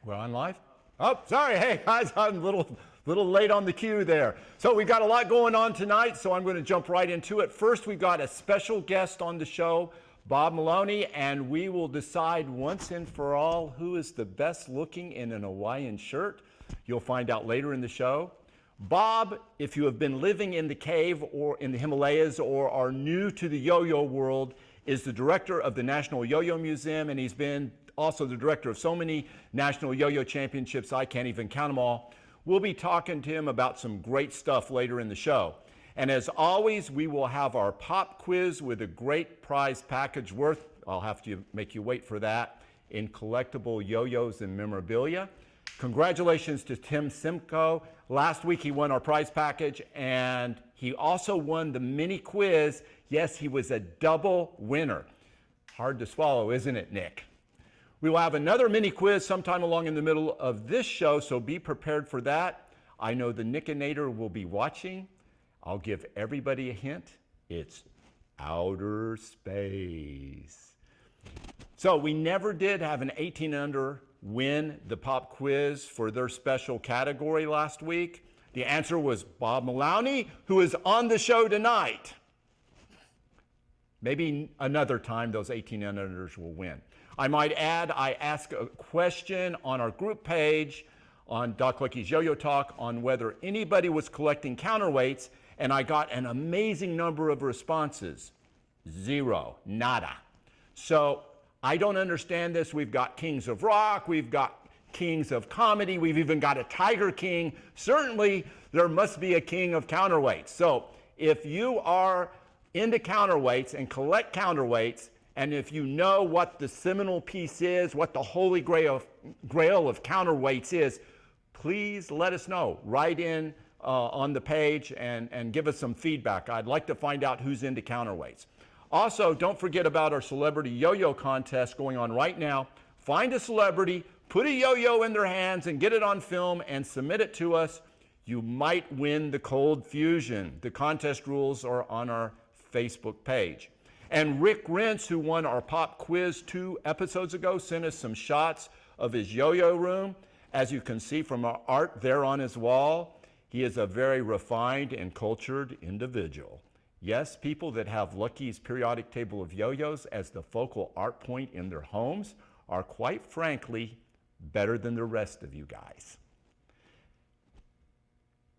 We're on live? Oh, sorry. Hey, guys, I'm a little late on the cue there. So we've got a lot going on tonight, so I'm going to jump right into it. First, we've got a special guest on the show, Bob Malowney, and we will decide once and for all who is the best looking in an Hawaiian shirt. You'll find out later in the show. Bob, if you have been living in the cave or in the Himalayas or are new to the yo-yo world, is the director of the National Yo-Yo Museum, and he's been also the director of so many national yo-yo championships, I can't even count them all. We'll be talking to him about some great stuff later in the show. And as always, we will have our pop quiz with a great prize package worth, I'll have to make you wait for that, in collectible yo-yos and memorabilia. Congratulations to Tim Simcoe. Last week he won our prize package, and he also won the mini quiz. Yes, he was a double winner. Hard to swallow, isn't it, Nick? We will have another mini quiz sometime along in the middle of this show, so be prepared for that. I know the Nickinator will be watching. I'll give everybody a hint. It's outer space. So we never did have an 18 and under win the pop quiz for their special category last week. The answer was Bob Malowney, who is on the show tonight. Maybe another time those 18 and unders will win. I might add, I asked a question on our group page on Doc Lucky's Yo-Yo Talk on whether anybody was collecting counterweights, and I got an amazing number of responses. Zero, nada. So I don't understand this. We've got kings of rock, we've got kings of comedy, we've even got a Tiger King. Certainly there must be a king of counterweights. So if you are into counterweights and collect counterweights, and if you know what the seminal piece is, what the holy grail of counterweights is, please let us know. Write in on the page and give us some feedback. I'd like to find out who's into counterweights. Also, don't forget about our celebrity yo-yo contest going on right now. Find a celebrity, put a yo-yo in their hands and get it on film and submit it to us. You might win the Cold Fusion. The contest rules are on our Facebook page. And Rick Rentz, who won our pop quiz 2 episodes ago, sent us some shots of his yo-yo room. As you can see from our art there on his wall, he is a very refined and cultured individual. Yes, people that have Lucky's periodic table of yo-yos as the focal art point in their homes are quite frankly better than the rest of you guys.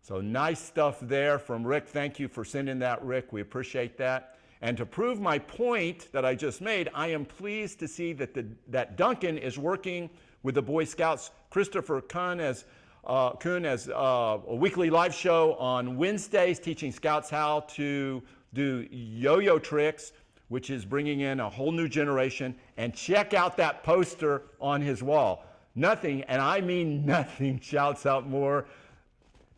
So nice stuff there from Rick. Thank you for sending that, Rick. We appreciate that. And to prove my point that I just made, I am pleased to see that Duncan is working with the Boy Scouts. Christopher Kuhn as a weekly live show on Wednesdays, teaching Scouts how to do yo-yo tricks, which is bringing in a whole new generation. And check out that poster on his wall. Nothing, and I mean nothing, shouts out more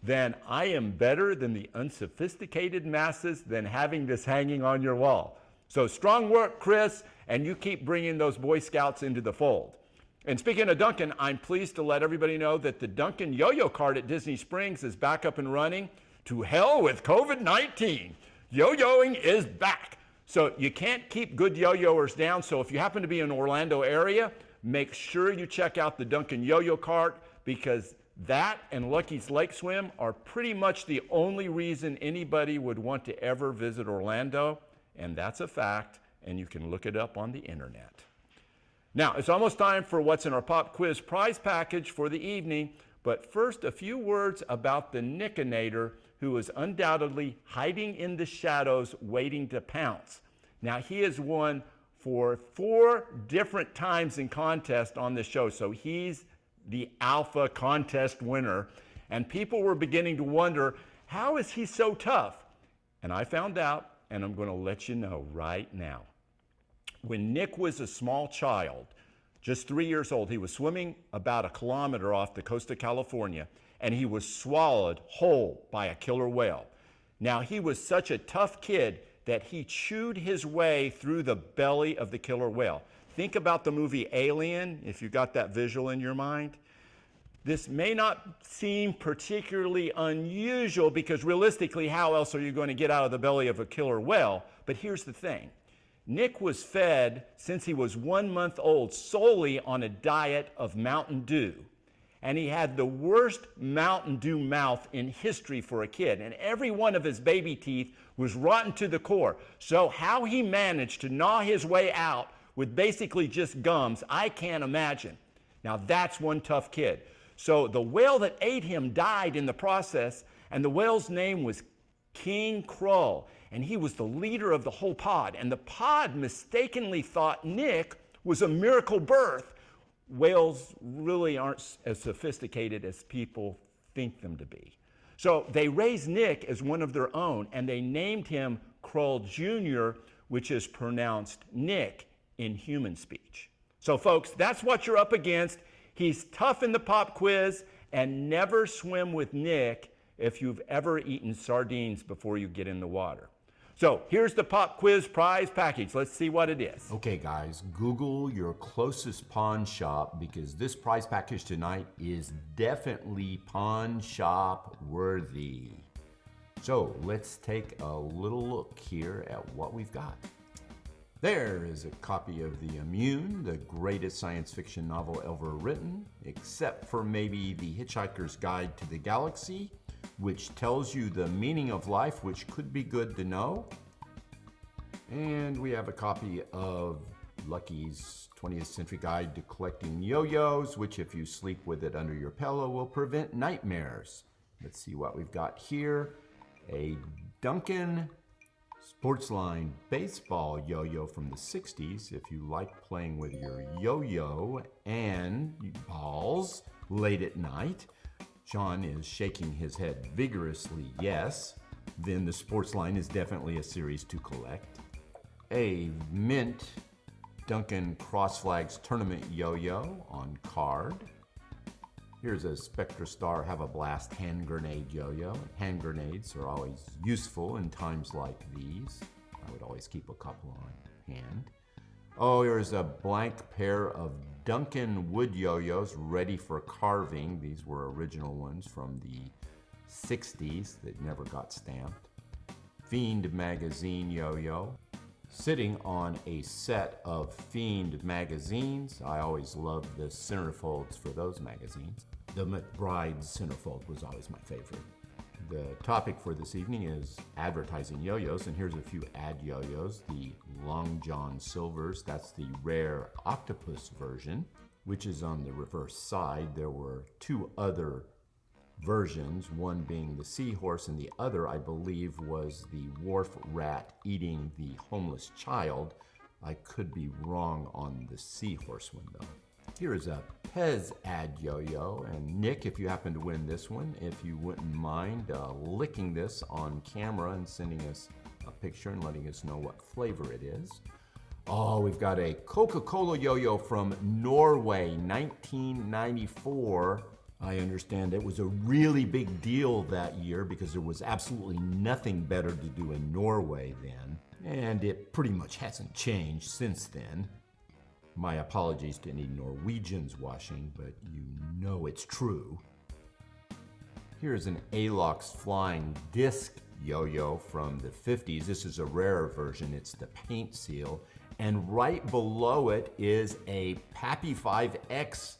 than I am better than the unsophisticated masses than having this hanging on your wall. So strong work, Chris, and you keep bringing those Boy Scouts into the fold. And speaking of Duncan, I'm pleased to let everybody know that the Duncan yo-yo cart at Disney Springs is back up and running. To hell with COVID-19. Yo-yoing is back. So you can't keep good yo-yoers down. So if you happen to be in the Orlando area, make sure you check out the Duncan yo-yo cart, because that and Lucky's Lake Swim are pretty much the only reason anybody would want to ever visit Orlando, and that's a fact, and you can look it up on the internet. Now, it's almost time for what's in our pop quiz prize package for the evening, but first, a few words about the Nickinator, who is undoubtedly hiding in the shadows waiting to pounce. Now, he has won for 4 different times in contest on this show, so he's the alpha contest winner, and people were beginning to wonder, how is he so tough? And I found out, and I'm going to let you know right now. When Nick was a small child, just 3 years old, he was swimming about 1 kilometer off the coast of California, and he was swallowed whole by a killer whale. Now, he was such a tough kid that he chewed his way through the belly of the killer whale. Think about the movie Alien, if you got that visual in your mind. This may not seem particularly unusual because realistically, how else are you going to get out of the belly of a killer whale? But here's the thing. Nick was fed since he was 1 month old solely on a diet of Mountain Dew. and he had the worst Mountain Dew mouth in history for a kid, and every one of his baby teeth was rotten to the core. So how he managed to gnaw his way out with basically just gums, I can't imagine. Now that's one tough kid. So the whale that ate him died in the process, and the whale's name was King Krull, and he was the leader of the whole pod, and the pod mistakenly thought Nick was a miracle birth. Whales really aren't as sophisticated as people think them to be. So they raised Nick as one of their own, and they named him Krull Jr., which is pronounced Nick in human speech. So folks, that's what you're up against. He's tough in the pop quiz, and never swim with Nick if you've ever eaten sardines before you get in the water. So here's the pop quiz prize package. Let's see what it is. Okay guys, Google your closest pawn shop because this prize package tonight is definitely pawn shop worthy. So let's take a little look here at what we've got. There is a copy of The Immune, the greatest science fiction novel ever written, except for maybe The Hitchhiker's Guide to the Galaxy, which tells you the meaning of life, which could be good to know. And we have a copy of Lucky's 20th Century Guide to Collecting Yo-Yos, which if you sleep with it under your pillow will prevent nightmares. Let's see what we've got here. A Duncan Sportsline baseball yo-yo from the 60s if you like playing with your yo-yo and balls late at night. Sean is shaking his head vigorously, yes. Then the Sportsline is definitely a series to collect. A mint Duncan Cross Flags Tournament yo-yo on card. Here's a Spectra Star Have a Blast hand grenade yo-yo. Hand grenades are always useful in times like these. I would always keep a couple on hand. Oh, here's a blank pair of Duncan wood yo-yos ready for carving. These were original ones from the 60s that never got stamped. Fiend magazine yo-yo. Sitting on a set of Fiend magazines. I always loved the centerfolds for those magazines. The McBride centerfold was always my favorite. The topic for this evening is advertising yo-yos, and here's a few ad yo-yos. The Long John Silvers, that's the rare octopus version, which is on the reverse side. There were two other versions, one being the seahorse and the other, I believe, was the wharf rat eating the homeless child. I could be wrong on the seahorse one though. Here is a Pez ad yo-yo, and Nick, if you happen to win this one, if you wouldn't mind licking this on camera and sending us a picture and letting us know what flavor it is. Oh, we've got a Coca-Cola Yo-Yo from Norway, 1994. I understand it was a really big deal that year because there was absolutely nothing better to do in Norway then, and it pretty much hasn't changed since then. My apologies to any Norwegians watching, but you know it's true. Here's an Alox Flying Disc Yo-Yo from the 50s. This is a rarer version, it's the paint seal, and right below it is a Pappy 5X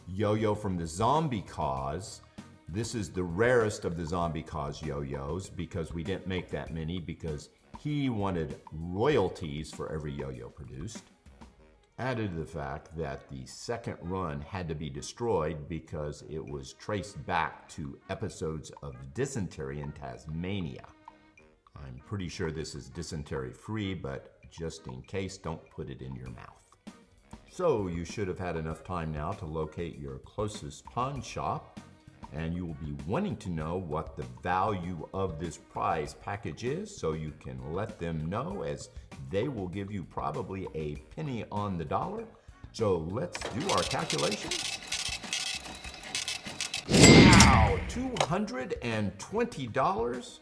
yo-yo from the Zombie Cause. This is the rarest of the Zombie Cause yo-yos because we didn't make that many because he wanted royalties for every yo-yo produced. Added to the fact that the second run had to be destroyed because it was traced back to episodes of dysentery in Tasmania. I'm pretty sure this is dysentery free, but just in case, don't put it in your mouth. So you should have had enough time now to locate your closest pawn shop, and you will be wanting to know what the value of this prize package is, so you can let them know, as they will give you probably a penny on the dollar. So let's do our calculations. Wow, $220.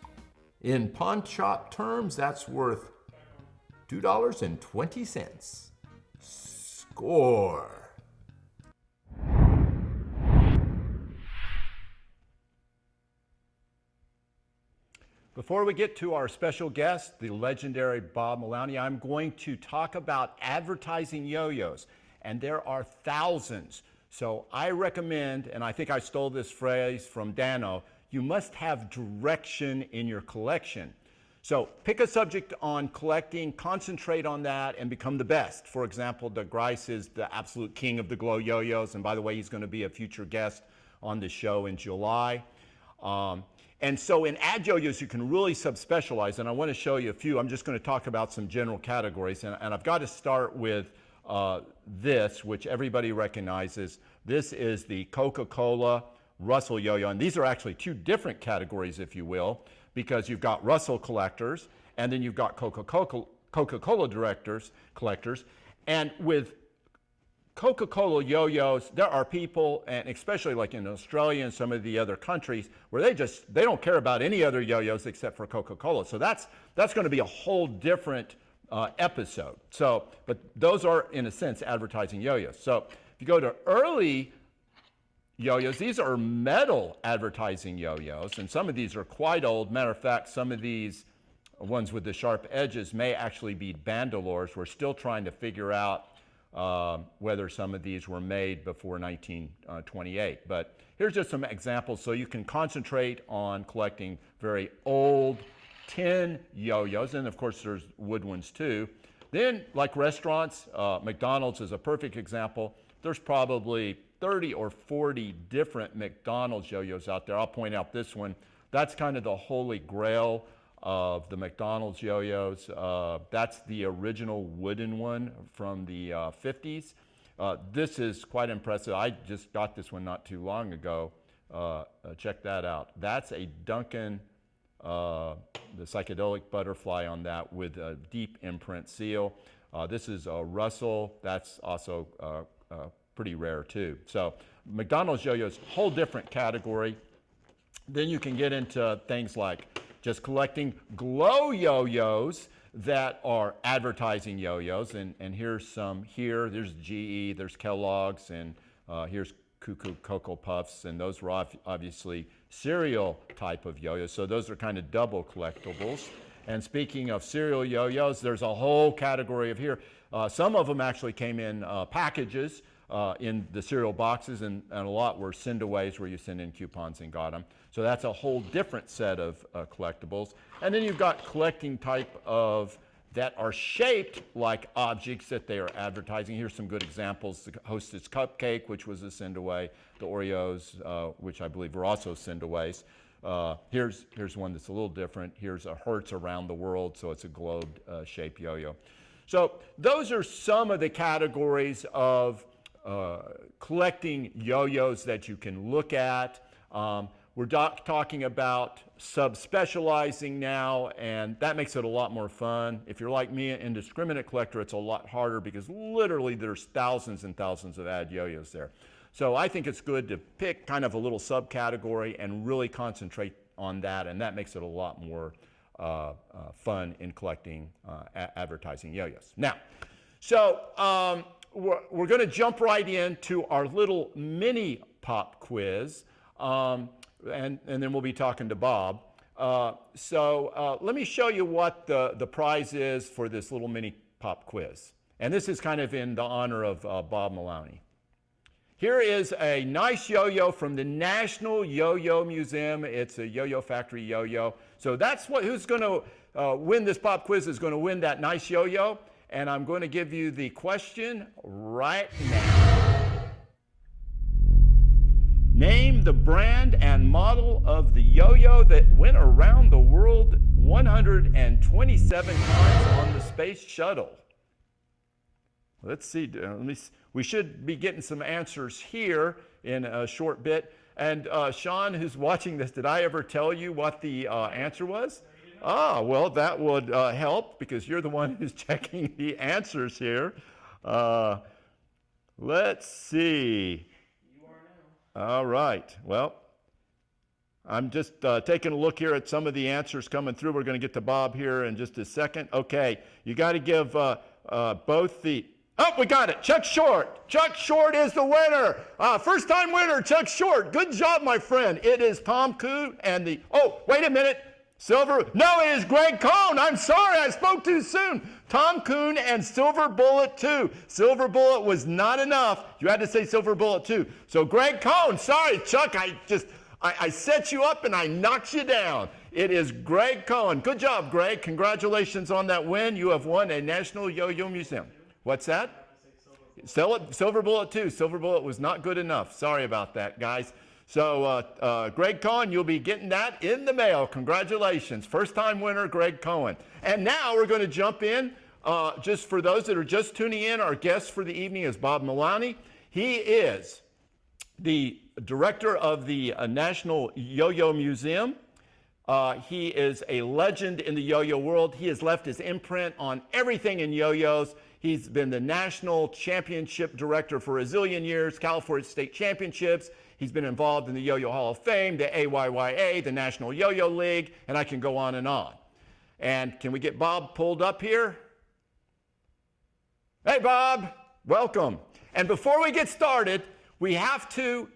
In pawn shop terms, that's worth $2.20. Score. Before we get to our special guest, the legendary Bob Malowney, I'm going to talk about advertising yo-yos, and there are thousands. So I recommend, and I think I stole this phrase from Dano, you must have direction in your collection. So pick a subject on collecting, concentrate on that, and become the best. For example, De Grice is the absolute king of the glow yo-yos, and by the way, he's going to be a future guest on the show in July. And so in ad yo-yos, you can really subspecialize, and I want to show you a few. I'm just going to talk about some general categories, and I've got to start with this, which everybody recognizes. This is the Coca-Cola Russell yo-yo, and these are actually two different categories, if you will, because you've got Russell collectors, and then you've got Coca-Cola collectors, and with Coca-Cola yo-yos, there are people, and especially like in Australia and some of the other countries, where they don't care about any other yo-yos except for Coca-Cola. So that's going to be a whole different episode. So, but those are in a sense advertising yo-yos. So if you go to early yo-yos, these are metal advertising yo-yos, and some of these are quite old. Matter of fact, some of these ones with the sharp edges may actually be bandolores. We're still trying to figure out whether some of these were made before 1928. But here's just some examples so you can concentrate on collecting very old tin yo-yos, and of course there's wood ones too. Then, like restaurants, McDonald's is a perfect example. There's probably 30 or 40 different McDonald's yo-yos out there. I'll point out this one. That's kind of the holy grail of the McDonald's yo-yos. That's the original wooden one from the 50s. This is quite impressive. I just got this one not too long ago. Check that out. That's a Duncan, the psychedelic butterfly on that with a deep imprint seal. This is a Russell. That's also pretty rare too. So McDonald's yo-yos, whole different category. Then you can get into things like just collecting glow yo-yos that are advertising yo-yos, and here's some here. There's GE, there's Kellogg's, and here's Cuckoo Cocoa Puffs, and those were obviously cereal type of yo-yos, so those are kind of double collectibles. And speaking of cereal yo-yos, there's a whole category of here. Some of them actually came in packages in the cereal boxes, and a lot were send-aways where you send in coupons and got them. So that's a whole different set of collectibles. And then you've got collecting type of that are shaped like objects that they are advertising. Here's some good examples. The Hostess Cupcake, which was a send-away. The Oreos, which I believe were also send-aways. Here's one that's a little different. Here's a Hertz Around the World, so it's a globe-shaped yo-yo. So those are some of the categories of collecting yo-yos that you can look at. We're talking about subspecializing now, and that makes it a lot more fun. If you're like me, an indiscriminate collector, it's a lot harder because literally there's thousands and thousands of ad yo-yos there. So I think it's good to pick kind of a little subcategory and really concentrate on that, and that makes it a lot more fun in collecting advertising yo-yos. Now, so we're going to jump right into our little mini pop quiz. And then we'll be talking to Bob. So let me show you what the prize is for this little mini pop quiz. And this is kind of in the honor of Bob Malowney. Here is a nice yo-yo from the National Yo-Yo Museum. It's a Yo-Yo Factory yo-yo. So that's who's going to win this pop quiz is going to win that nice yo-yo. And I'm going to give you the question right now. Name the brand and model of the yo-yo that went around the world 127 times on the space shuttle. Let's see. We should be getting some answers here in a short bit. And Sean, who's watching this, did I ever tell you what the answer was? Ah, well, that would help because you're the one who's checking the answers here. Let's see. All right. Well, I'm just taking a look here at some of the answers coming through. We're going to get to Bob here in just a second. Okay. You got to give both the... Oh, we got it. Chuck Short. Chuck Short is the winner. First-time winner, Chuck Short. Good job, my friend. It is Tom Coote and the... Oh, wait a minute. Silver... No, it is Greg Cohn. I'm sorry. I spoke too soon. Tom Kuhn and Silver Bullet 2. Silver Bullet was not enough. You had to say Silver Bullet 2. So Greg Cohn, sorry, Chuck, I set you up and I knocked you down. It is Greg Cohen. Good job, Greg. Congratulations on that win. You have won a National Yo-Yo Museum. What's that? Silver Bullet 2. Silver Bullet was not good enough. Sorry about that, guys. So Greg Cohen, you'll be getting that in the mail. Congratulations. First-time winner, Greg Cohen. And now we're going to jump in. Just for those that are just tuning in, our guest for the evening is Bob Malowney. He is the director of the National Yo-Yo Museum. He is a legend in the yo-yo world. He has left his imprint on everything in yo-yos. He's been the national championship director for a zillion years, California State Championships. He's been involved in the Yo-Yo Hall of Fame, the AYYA, the National Yo-Yo League, and I can go on and on. And can we get Bob pulled up here? Hey, Bob, welcome. And before we get started, we have to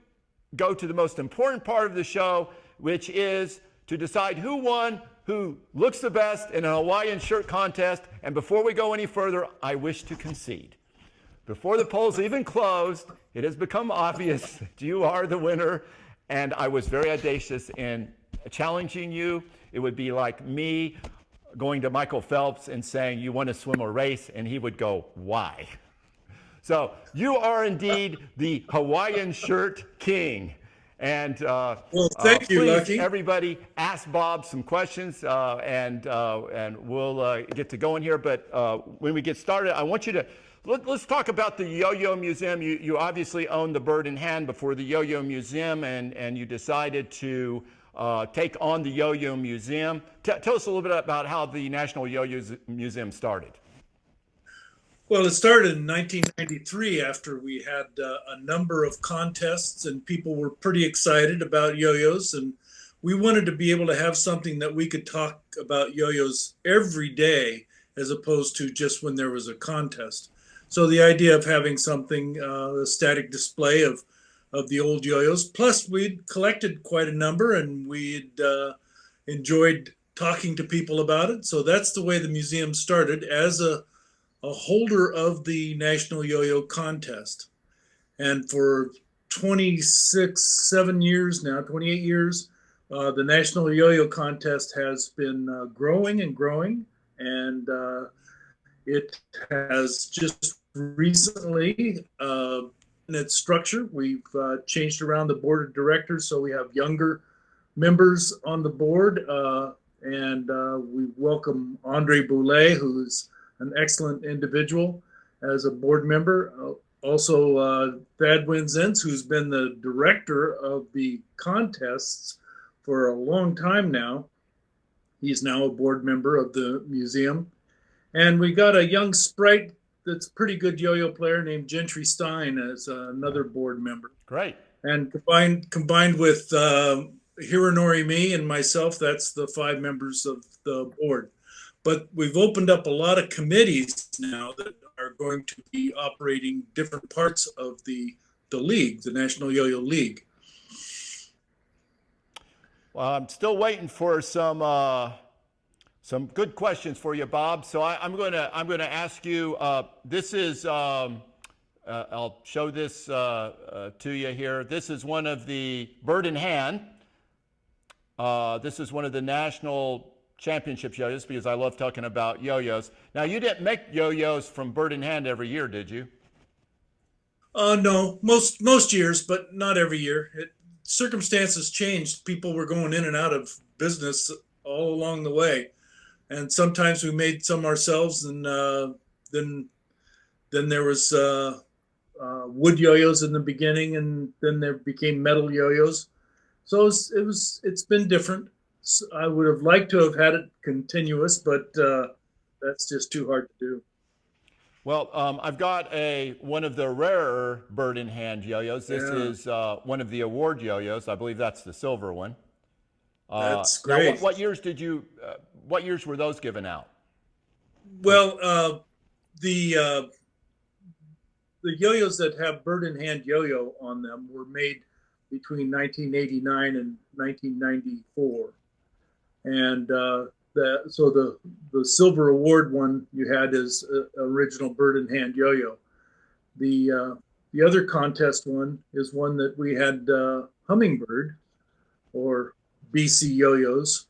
go to the most important part of the show, which is to decide who won, who looks the best in a Hawaiian shirt contest. And before we go any further, I wish to concede. Before the polls even closed, it has become obvious that you are the winner. And I was very audacious in challenging you. It would be like me going to Michael Phelps and saying, you want to swim a race? And he would go, why? So you are indeed the Hawaiian shirt king. And well, thank you, please, Lucky. Everybody, ask Bob some questions, and we'll get to going here. But when we get started, I want you to let's talk about the Yo-Yo Museum. You obviously owned the bird in hand before the Yo-Yo Museum, and you decided to take on the Yo-Yo Museum. Tell us a little bit about how the National Yo-Yo Museum started. Well, it started in 1993 after we had a number of contests and people were pretty excited about yo-yos. And we wanted to be able to have something that we could talk about yo-yos every day as opposed to just when there was a contest. So the idea of having something, a static display of the old yo-yos, plus we'd collected quite a number and we'd enjoyed talking to people about it. So that's the way the museum started, as a holder of the National Yo-Yo Contest. And for 28 years, the National Yo-Yo Contest has been growing and growing. And it has just recently, in its structure, we've changed around the board of directors. So we have younger members on the board. And we welcome Andre Boulay, who's an excellent individual as a board member. Also, Thad Winzens, who's been the director of the contests for a long time now. He's now a board member of the museum. And we got a young sprite that's a pretty good yo-yo player named Gentry Stein as another board member. Great. And combined with Hironori, me, and myself, that's the 5 members of the board. But we've opened up a lot of committees now that are going to be operating different parts of the league, the National Yo-Yo League. Well, I'm still waiting for some good questions for you, Bob. So I'm going to ask you. This is I'll show this to you here. This is one of the bird in hand. This is one of the national championship yo-yos, because I love talking about yo-yos. Now, you didn't make yo-yos from bird in hand every year, did you? No, most years, but not every year. Circumstances changed. People were going in and out of business all along the way, and sometimes we made some ourselves, and then there was wood yo-yos in the beginning, and then there became metal yo-yos. So it's been different. I would have liked to have had it continuous, but that's just too hard to do. Well, I've got one of the rarer bird in hand yo-yos. This is one of the award yo-yos. I believe that's the silver one. That's great. Now, what years did you? What years were those given out? Well, the yo-yos that have bird in hand yo-yo on them were made between 1989 and 1994. And the silver award one you had is original bird in hand yo-yo. The other contest one is one that we had Hummingbird or BC Yo-Yos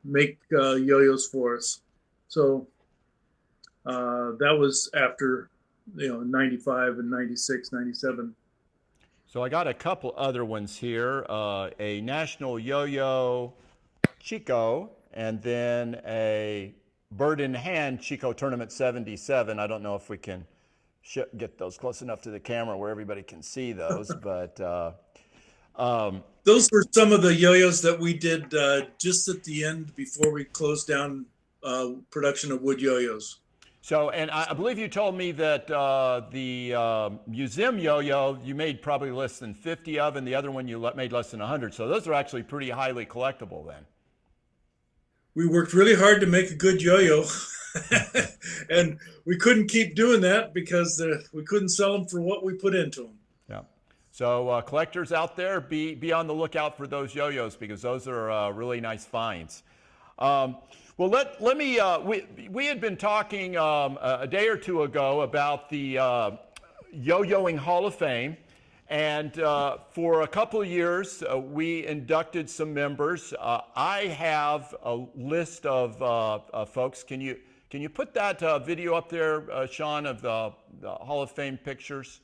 make yo-yos for us. So that was after 95 and 96, 97. So I got a couple other ones here. A National Yo-Yo Chico, and then a Bird in Hand Chico Tournament 77. I don't know if we can get those close enough to the camera where everybody can see those, but those were some of the yo-yos that we did just at the end before we closed down production of wood yo-yos. So, and I believe you told me that the museum yo-yo you made probably less than 50 of, and the other one you made less than 100. So those are actually pretty highly collectible then. We worked really hard to make a good yo-yo, and we couldn't keep doing that because we couldn't sell them for what we put into them. Yeah. So collectors out there, be on the lookout for those yo-yos because those are really nice finds. Well, let me, we had been talking a day or two ago about the Yo-Yoing Hall of Fame. And for a couple of years, we inducted some members. I have a list of folks. Can you put that video up there, Sean, of the Hall of Fame pictures?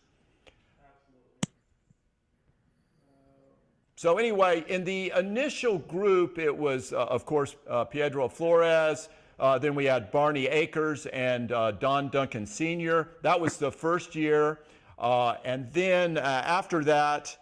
So anyway, in the initial group, it was, of course, Pedro Flores. Then we had Barney Akers and Don Duncan Sr. That was the first year. And then after that,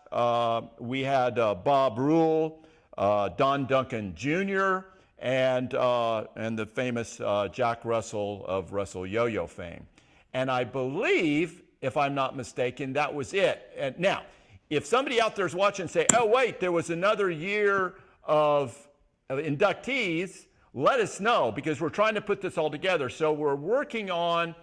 we had Bob Rule, Don Duncan Jr., and the famous Jack Russell of Russell Yo-Yo fame. And I believe, if I'm not mistaken, that was it. And now, if somebody out there is watching and say, oh, wait, there was another year of inductees, let us know because we're trying to put this all together. So we're working on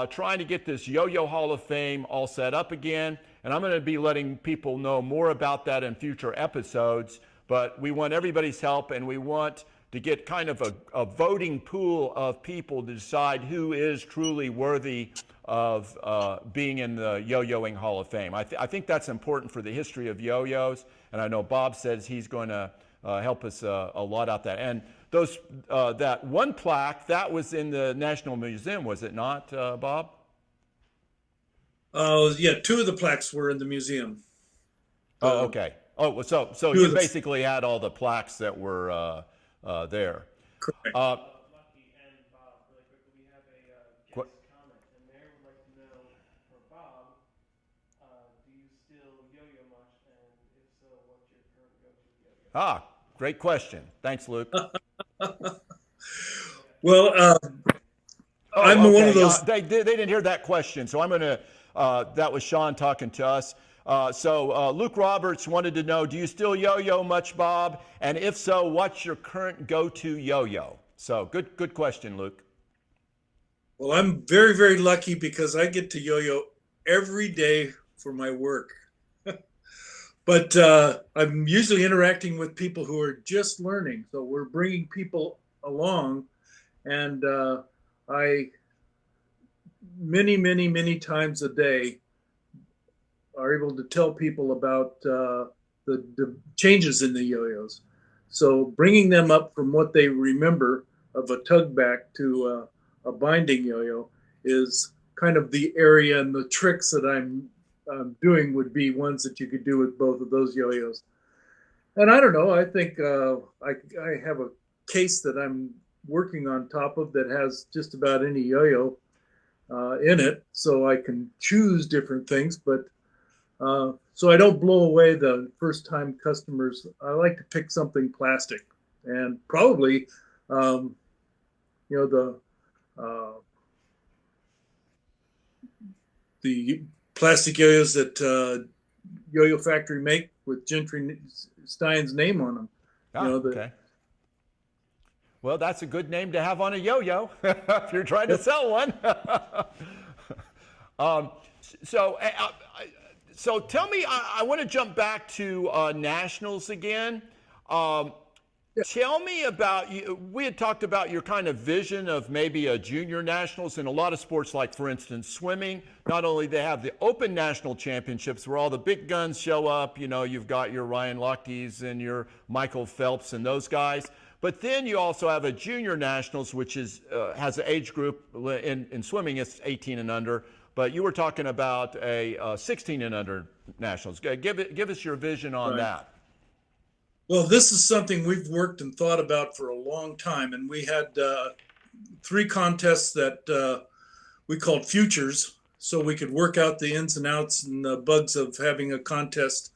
trying to get this Yo-Yo Hall of Fame all set up again. And I'm going to be letting people know more about that in future episodes. But we want everybody's help, and we want to get kind of a voting pool of people to decide who is truly worthy of being in the Yo-Yoing Hall of Fame. I think that's important for the history of yo-yos, and I know Bob says he's going to help us a lot out there. And those that one plaque, that was in the National Museum, was it not, Bob? Yeah, two of the plaques were in the museum. Oh, okay. Oh, so you basically had all the plaques that were there. Correct. Ah, great question. Thanks, Luke. Well, I'm one of those. They didn't hear that question, so I'm going to, that was Sean talking to us. So Luke Roberts wanted to know, do you still yo-yo much, Bob? And if so, what's your current go-to yo-yo? So good question, Luke. Well, I'm very, very lucky because I get to yo-yo every day for my work. But I'm usually interacting with people who are just learning. So we're bringing people along. And I, many times a day, are able to tell people about the changes in the yo-yos. So bringing them up from what they remember of a tug back to a binding yo-yo is kind of the area, and the tricks that I'm doing would be ones that you could do with both of those yo-yos. And I don't know, I think I have a case that I'm working on top of that has just about any yo-yo in it, so I can choose different things. But so I don't blow away the first time customers. I like to pick something plastic, and probably the plastic yo-yos that Yo-Yo Factory make with Gentry Stein's name on them. Okay. Well, that's a good name to have on a yo-yo if you're trying to sell one. So tell me, I want to jump back to nationals again. Tell me about you. We had talked about your kind of vision of maybe a junior nationals in a lot of sports, like for instance swimming. Not only they have the open national championships where all the big guns show up. You know, you've got your Ryan Lochte's and your Michael Phelps and those guys. But then you also have a junior nationals, which is has an age group in swimming. It's 18 and under. But you were talking about a 16 and under nationals. Give us your vision on that. Well, this is something we've worked and thought about for a long time, and we had 3 contests that we called futures, so we could work out the ins and outs and the bugs of having a contest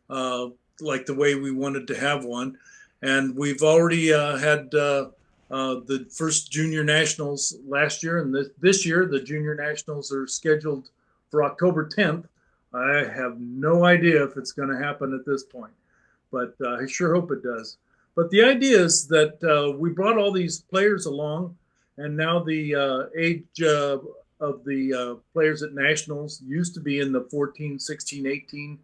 like the way we wanted to have one. And we've already had the first junior nationals last year, and this year the junior nationals are scheduled for October 10th. I have no idea if it's going to happen at this point, but I sure hope it does. But the idea is that we brought all these players along, and now the age of the players at nationals used to be in the 14, 16, 18,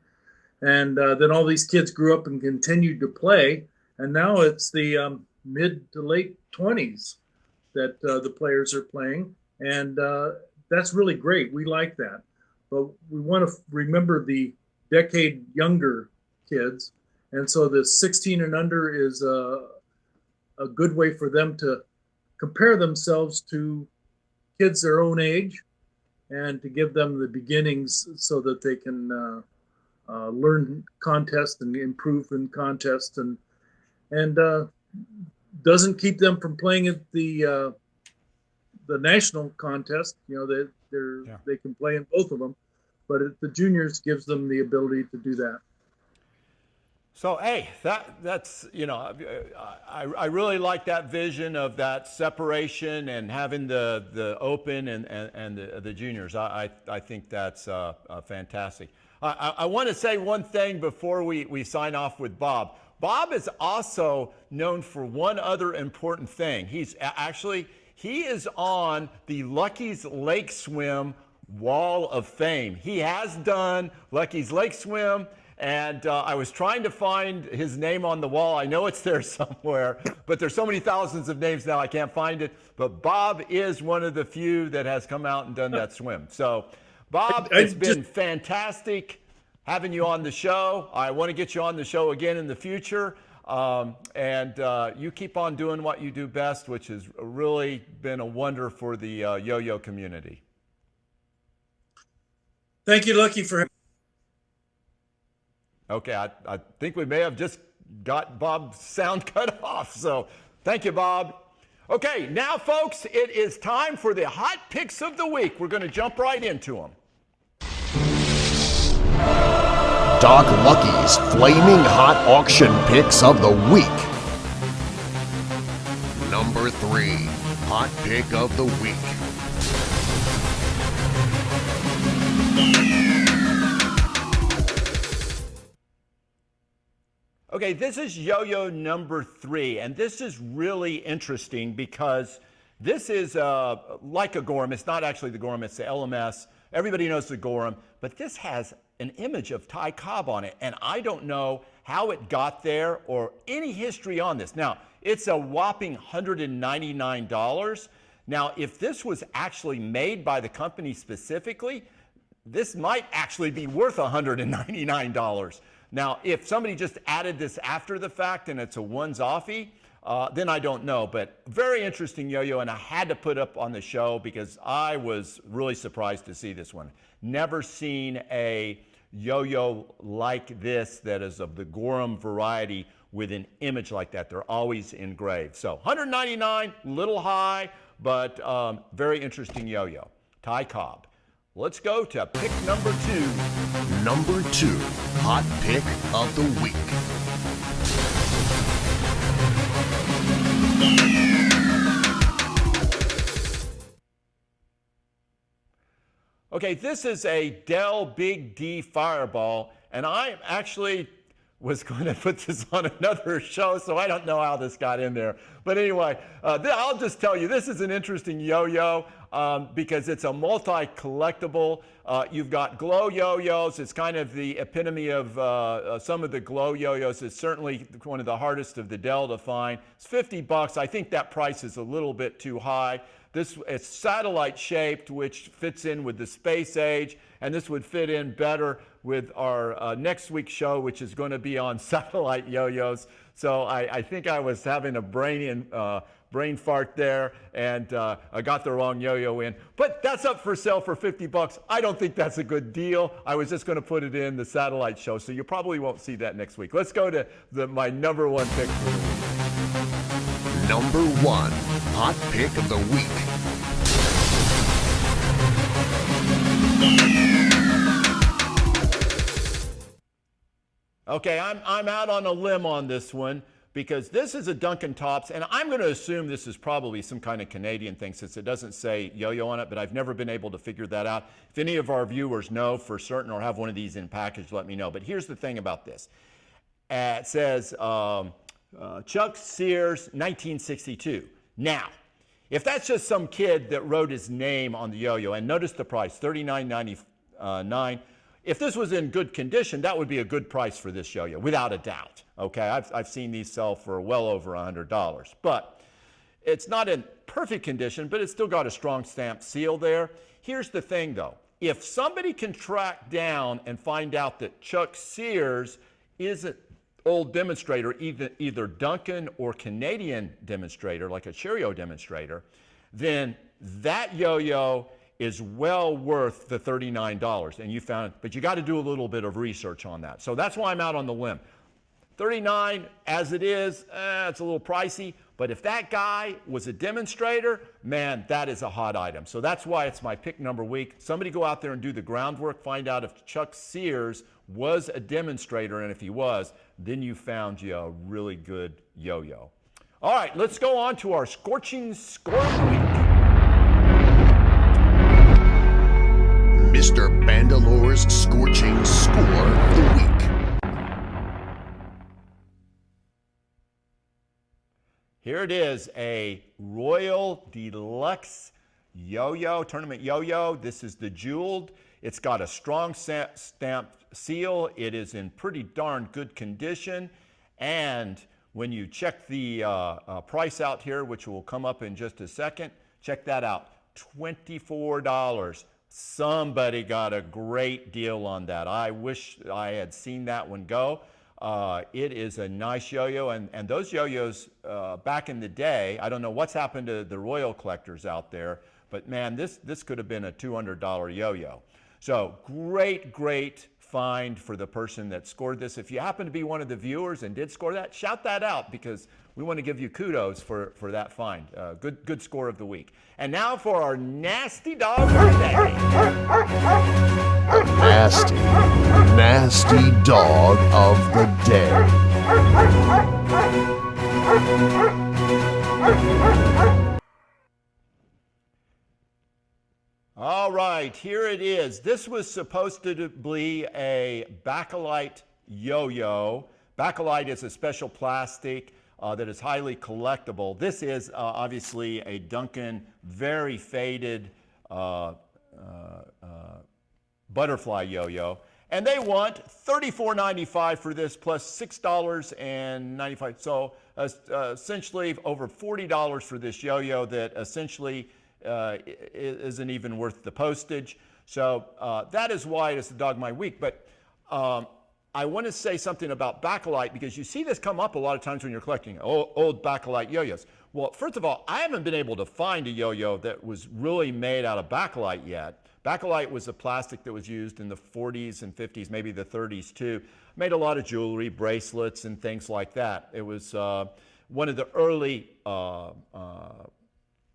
and then all these kids grew up and continued to play, and now it's the mid to late 20s that the players are playing, and that's really great. We like that, but we want to remember the decade younger kids. And so the 16 and under is a good way for them to compare themselves to kids their own age and to give them the beginnings so that they can learn contest and improve in contest and doesn't keep them from playing at the national contest. You know, they can play in both of them, but the juniors gives them the ability to do that. So, hey, that's, you know, I really like that vision of that separation and having the open and the juniors. I think that's fantastic. I want to say one thing before we sign off with Bob. Bob is also known for one other important thing. He is on the Lucky's Lake Swim Wall of Fame. He has done Lucky's Lake Swim. And I was trying to find his name on the wall. I know it's there somewhere, but there's so many thousands of names now I can't find it. But Bob is one of the few that has come out and done that swim. So, Bob, it's been fantastic having you on the show. I want to get you on the show again in the future. And you keep on doing what you do best, which has really been a wonder for the yo-yo community. Thank you, Lucky, for. Okay, I think we may have just got Bob's sound cut off. So thank you, Bob. Okay, now, folks, it is time for the hot picks of the week. We're going to jump right into them. Doc Lucky's Flaming Hot Auction Picks of the Week. Number 3, Hot Pick of the Week. Okay, this is yo-yo number 3, and this is really interesting because this is like a Gorham. It's not actually the Gorham, it's the LMS. Everybody knows the Gorham, but this has an image of Ty Cobb on it, and I don't know how it got there or any history on this. Now, it's a whopping $199. Now, if this was actually made by the company specifically, this might actually be worth $199. Now, if somebody just added this after the fact and it's a ones-offie, then I don't know. But very interesting yo-yo, and I had to put up on the show because I was really surprised to see this one. Never seen a yo-yo like this that is of the Gorham variety with an image like that. They're always engraved. So $199, little high, but very interesting yo-yo. Ty Cobb. Let's go to pick number 2. Number 2, Hot Pick of the Week. Okay, this is a Dell Big D Fireball, and I'm actually was going to put this on another show, so I don't know how this got in there. But anyway, I'll just tell you, this is an interesting yo-yo because it's a multi-collectible. You've got glow yo-yos. It's kind of the epitome of some of the glow yo-yos. It's certainly one of the hardest of the Dell to find. It's $50. I think that price is a little bit too high. This is satellite shaped, which fits in with the space age, and this would fit in better with our next week's show, which is going to be on satellite yo-yos. So I think I was having a brain fart there, and I got the wrong yo-yo in. But that's up for sale for $50. I don't think that's a good deal. I was just going to put it in the satellite show, so you probably won't see that next week. Let's go to my number one pick for the week. Number 1 hot pick of the week. Okay, I'm out on a limb on this one because this is a Duncan Tops, and I'm going to assume this is probably some kind of Canadian thing since it doesn't say yo-yo on it, but I've never been able to figure that out. If any of our viewers know for certain or have one of these in package, let me know. But here's the thing about this. It says Chuck Sears, 1962. Now, if that's just some kid that wrote his name on the yo-yo, and notice the price, $39.99. If this was in good condition, that would be a good price for this yo-yo, without a doubt. Okay, I've seen these sell for well over $100. But it's not in perfect condition, but it's still got a strong stamp seal there. Here's the thing, though. If somebody can track down and find out that Chuck Sears is an old demonstrator, either Duncan or Canadian demonstrator, like a Cheerio demonstrator, then that yo-yo is well worth the $39, and you found it, but you got to do a little bit of research on that. So that's why I'm out on the limb. $39 as it is, it's a little pricey, but if that guy was a demonstrator, man, that is a hot item. So that's why it's my pick number week. Somebody go out there and do the groundwork, find out if Chuck Sears was a demonstrator, and if he was, then you found you a really good yo-yo. All right, let's go on to our scorching score of the week. Mr. Bandalore's scorching score of the week. Here it is, a Royal Deluxe Yo-Yo, Tournament Yo-Yo. This is the jeweled. It's got a strong stamped seal. It is in pretty darn good condition. And when you check the price out here, which will come up in just a second, check that out, $24. Somebody got a great deal on that. I wish I had seen that one go. It is a nice yo-yo, and those yo-yos back in the day, I don't know what's happened to the Royal collectors out there, but man, this could have been a $200 yo-yo. So great find for the person that scored this. If you happen to be one of the viewers and did score that, shout that out because we want to give you kudos for that find. Good score of the week. And now for our nasty dog of the day. Nasty dog of the day. All right, here it is. This was supposed to be a Bakelite yo-yo. Bakelite is a special plastic that is highly collectible. This is obviously a Duncan, very faded butterfly yo-yo. And they want $34.95 for this plus $6.95. So essentially over $40 for this yo-yo that essentially isn't even worth the postage. So that is why it is the dog of my week. But I want to say something about Bakelite because you see this come up a lot of times when you're collecting old Bakelite yo-yos. Well, first of all, I haven't been able to find a yo-yo that was really made out of Bakelite yet. Bakelite was a plastic that was used in the 40s and 50s, maybe the 30s too. Made a lot of jewelry, bracelets, and things like that. It was one of the early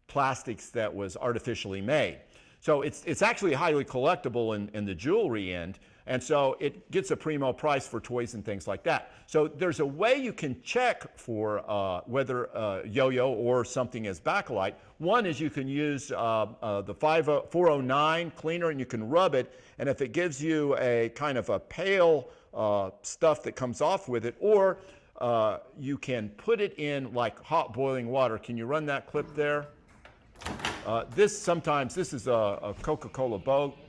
plastics that was artificially made. So it's actually highly collectible in the jewelry end, and so it gets a primo price for toys and things like that. So there's a way you can check for whether yo-yo or something is Bakelite. One is you can use the 409 cleaner and you can rub it, and if it gives you a kind of a pale stuff that comes off with it, or you can put it in like hot boiling water. Can you run that clip there? This is a Coca-Cola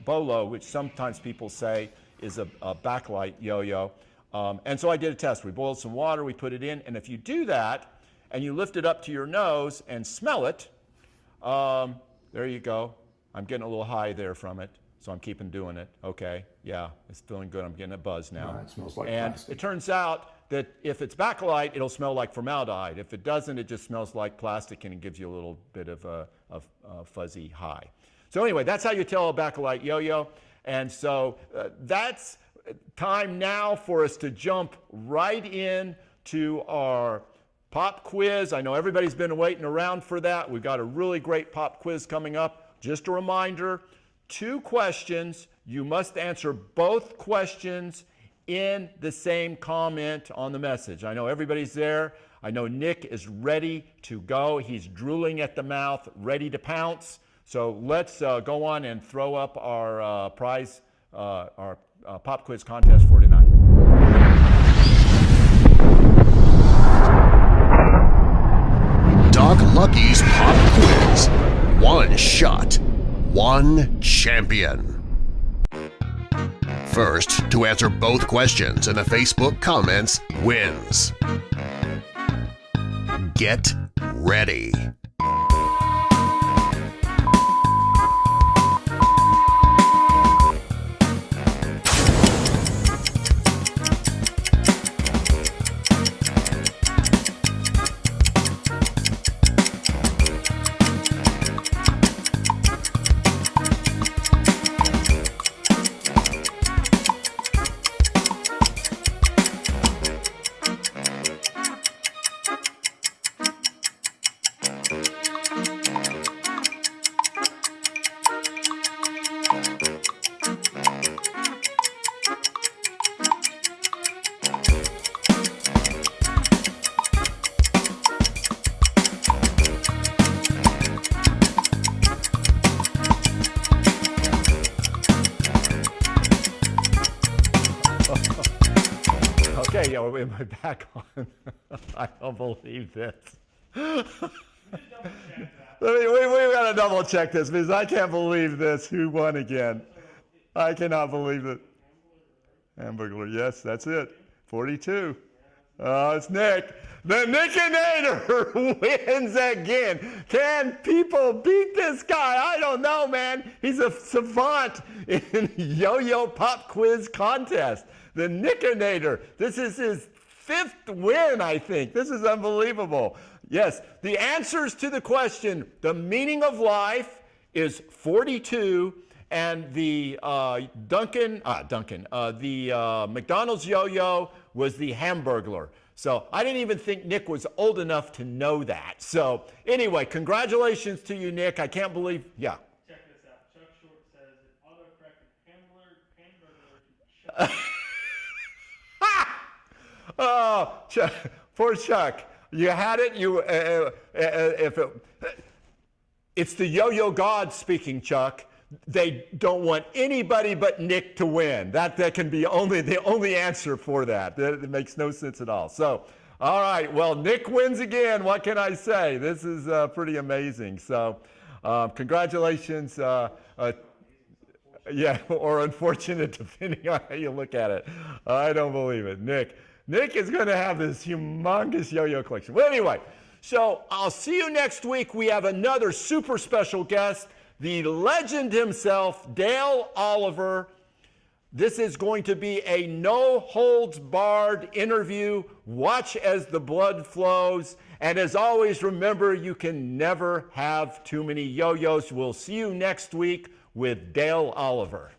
Bolo, which sometimes people say is a backlight yo-yo. And so I did a test. We boiled some water, we put it in, and if you do that and you lift it up to your nose and smell it, there you go. I'm getting a little high there from it, so I'm keeping doing it. Okay, yeah, it's feeling good. I'm getting a buzz now. It smells like and plastic. It turns out that if it's backlight, it'll smell like formaldehyde. If it doesn't, it just smells like plastic and it gives you a little bit of a fuzzy high. So anyway, that's how you tell a backlight yo-yo. And so that's time now for us to jump right in to our pop quiz. I know everybody's been waiting around for that. We've got a really great pop quiz coming up. Just a reminder, 2 questions. You must answer both questions in the same comment on the message. I know everybody's there. I know Nick is ready to go. He's drooling at the mouth, ready to pounce. So let's go on and throw up our prize, our pop quiz contest for tonight. Doc Lucky's Pop Quiz. 1 shot, 1 champion. First to answer both questions in the Facebook comments wins. Get ready. Okay, yeah, am I back on? I don't believe this. We got to double check this because I can't believe this. Who won again? I cannot believe it. Hamburglar, yes, that's it. 42. It's Nick. The Nickinator wins again. Can people beat this guy? I don't know, man. He's a savant in yo-yo pop quiz contest. The Nickinator. This is his 5th win, I think. This is unbelievable. Yes, the answers to the question, the meaning of life, is 42, and the McDonald's yo-yo was the Hamburglar. So I didn't even think Nick was old enough to know that. So anyway, congratulations to you, Nick. I can't believe, yeah. Check this out. Chuck Short says it autocorrected Hamburglar. Oh, Chuck, poor Chuck. You had it. It's the yo-yo god speaking, Chuck. They don't want anybody but Nick to win. That can be the only answer for that. It makes no sense at all. So, all right. Well, Nick wins again. What can I say? This is pretty amazing. So, congratulations. Yeah, or unfortunate, depending on how you look at it. I don't believe it. Nick is going to have this humongous yo-yo collection. Well, anyway, so I'll see you next week. We have another super special guest, the legend himself, Dale Oliver. This is going to be a no-holds-barred interview. Watch as the blood flows. And as always, remember, you can never have too many yo-yos. We'll see you next week with Dale Oliver.